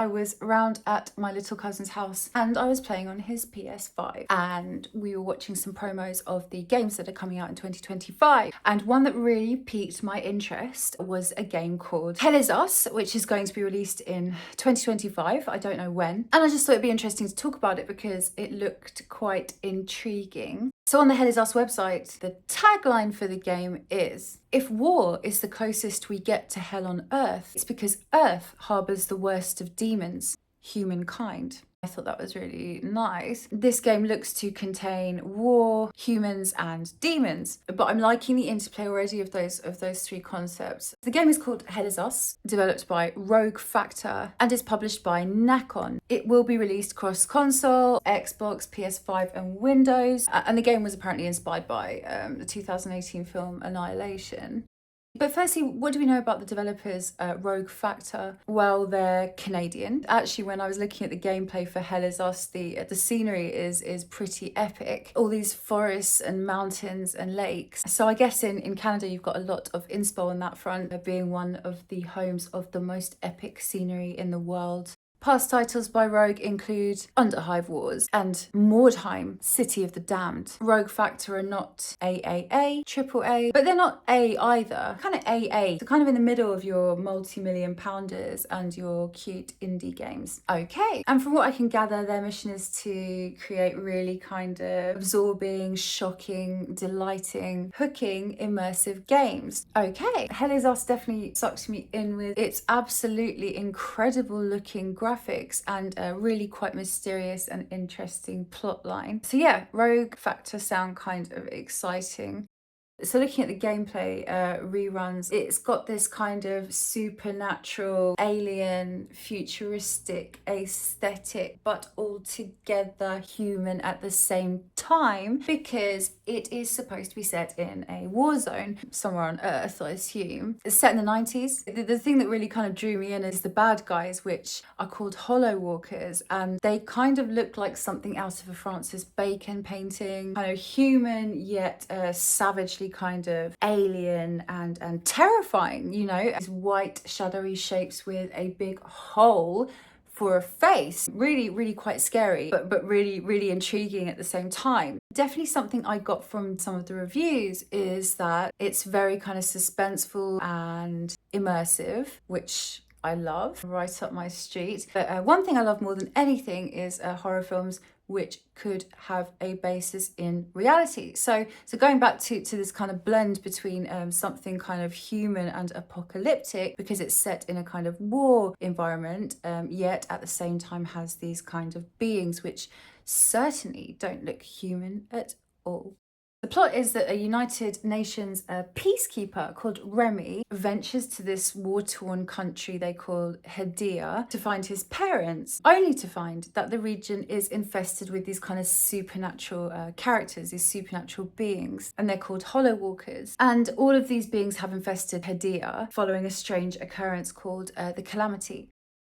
I was around at my little cousin's house and I was playing on his PS5 and we were watching some promos of the games that are coming out in 2025. And one that really piqued my interest was a game called Hell Is Us, which is going to be released in 2025. I don't know when. And I just thought it'd be interesting to talk about it because it looked quite intriguing. So on the Hell Is Us website, the tagline for the game is, "If war is the closest we get to hell on Earth, it's because Earth harbours the worst of demons, humankind." I thought that was really nice. This game looks to contain war, humans, and demons, but I'm liking the interplay already of those three concepts. The game is called Hell Is Us, developed by Rogue Factor, and is published by Nacon. It will be released across console, Xbox, PS5, and Windows. And the game was apparently inspired by the 2018 film Annihilation. But firstly, what do we know about the developers, Rogue Factor? Well, they're Canadian. Actually, when I was looking at the gameplay for Hell Is Us, the scenery is pretty epic. All these forests and mountains and lakes. So I guess in Canada, you've got a lot of inspo on that front, being one of the homes of the most epic scenery in the world. Past titles by Rogue include Underhive Wars and Mordheim, City of the Damned. Rogue Factor are not AAA, AAA, but they're not A either. Kind of AA, so kind of in the middle of your multi-million pounders and your cute indie games. Okay, and from what I can gather, their mission is to create really kind of absorbing, shocking, delighting, hooking, immersive games. Okay, Hell Is Us definitely sucks me in with its absolutely incredible looking graphics and a really quite mysterious and interesting plot line. So yeah, Rogue Factor sound kind of exciting. So looking at the gameplay reruns, it's got this kind of supernatural, alien, futuristic aesthetic, but altogether human at the same time, because it is supposed to be set in a war zone somewhere on Earth, I assume. It's set in the 90s. The thing that really kind of drew me in is the bad guys, which are called Hollow Walkers, and they kind of look like something out of a Francis Bacon painting, kind of human yet savagely kind of alien and terrifying, you know, these white shadowy shapes with a big hole for a face. Really quite scary, but really intriguing at the same time. Definitely something I got from some of the reviews is that it's very kind of suspenseful and immersive, which I love, right up my street. But one thing I love more than anything is horror films which could have a basis in reality. So going back to this kind of blend between something kind of human and apocalyptic, because it's set in a kind of war environment, yet at the same time has these kind of beings which certainly don't look human at all. The plot is that a United Nations peacekeeper called Remi ventures to this war-torn country they call Hadia to find his parents, only to find that the region is infested with these kind of supernatural characters, these supernatural beings, and they're called Hollow Walkers. And all of these beings have infested Hadia following a strange occurrence called the Calamity.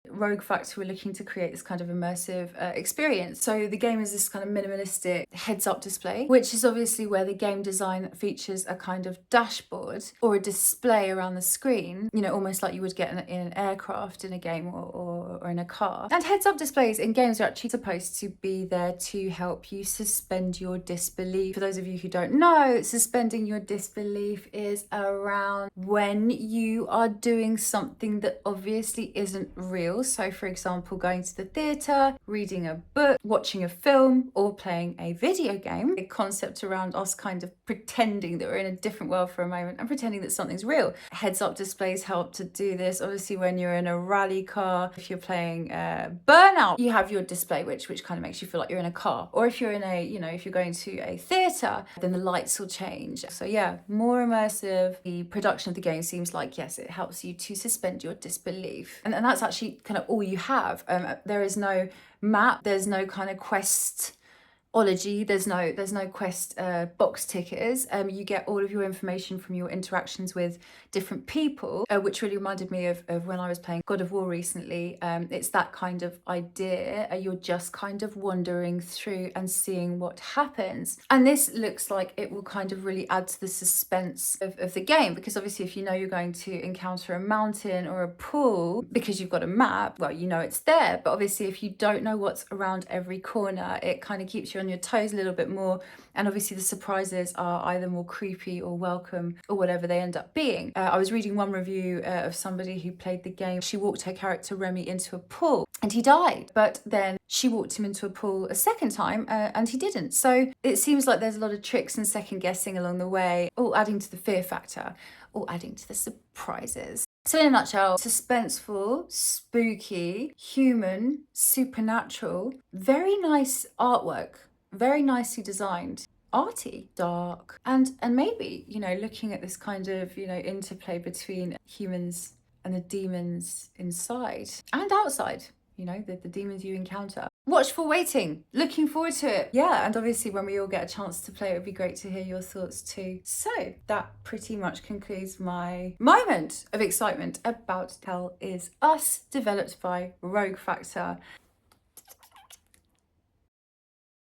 Rogue Factor were looking to create this kind of immersive experience. So the game is this kind of minimalistic heads-up display, which is obviously where the game design features a kind of dashboard or a display around the screen, you know, almost like you would get in an aircraft in a game or in a car. And heads-up displays in games are actually supposed to be there to help you suspend your disbelief. For those of you who don't know, suspending your disbelief is around when you are doing something that obviously isn't real. So for example, going to the theatre, reading a book, watching a film, or playing a video game. A concept around us kind of pretending that we're in a different world for a moment and pretending that something's real. Heads-up displays help to do this. Obviously, when you're in a rally car, if you're playing Burnout, you have your display, which kind of makes you feel like you're in a car. Or if you're in a, you know, if you're going to a theatre, then the lights will change. So yeah, more immersive. The production of the game seems like, yes, it helps you to suspend your disbelief. And that's actually kind of all you have. There is no map, there's no kind of questology, there's no quest box tickers. You get all of your information from your interactions with different people, which really reminded me of when I was playing God of War recently. It's that kind of idea. You're just kind of wandering through and seeing what happens. And this looks like it will kind of really add to the suspense of the game, because obviously if you know you're going to encounter a mountain or a pool because you've got a map, well, you know it's there. But obviously if you don't know what's around every corner, it kind of keeps you on your toes a little bit more. And obviously the surprises are either more creepy or welcome, or whatever they end up being. I was reading one review of somebody who played the game. She walked her character Remi into a pool and he died, but then she walked him into a pool a second time and he didn't. So it seems like there's a lot of tricks and second guessing along the way, all adding to the fear factor, all adding to the surprises. So in a nutshell, suspenseful, spooky, human, supernatural, very nice artwork, very nicely designed, arty, dark, and maybe, you know, looking at this kind of, you know, interplay between humans and the demons inside and outside, you know, the demons you encounter. Watchful waiting, looking forward to it. Yeah, and obviously when we all get a chance to play, it would be great to hear your thoughts too. So that pretty much concludes my moment of excitement about Hell Is Us, developed by Rogue Factor.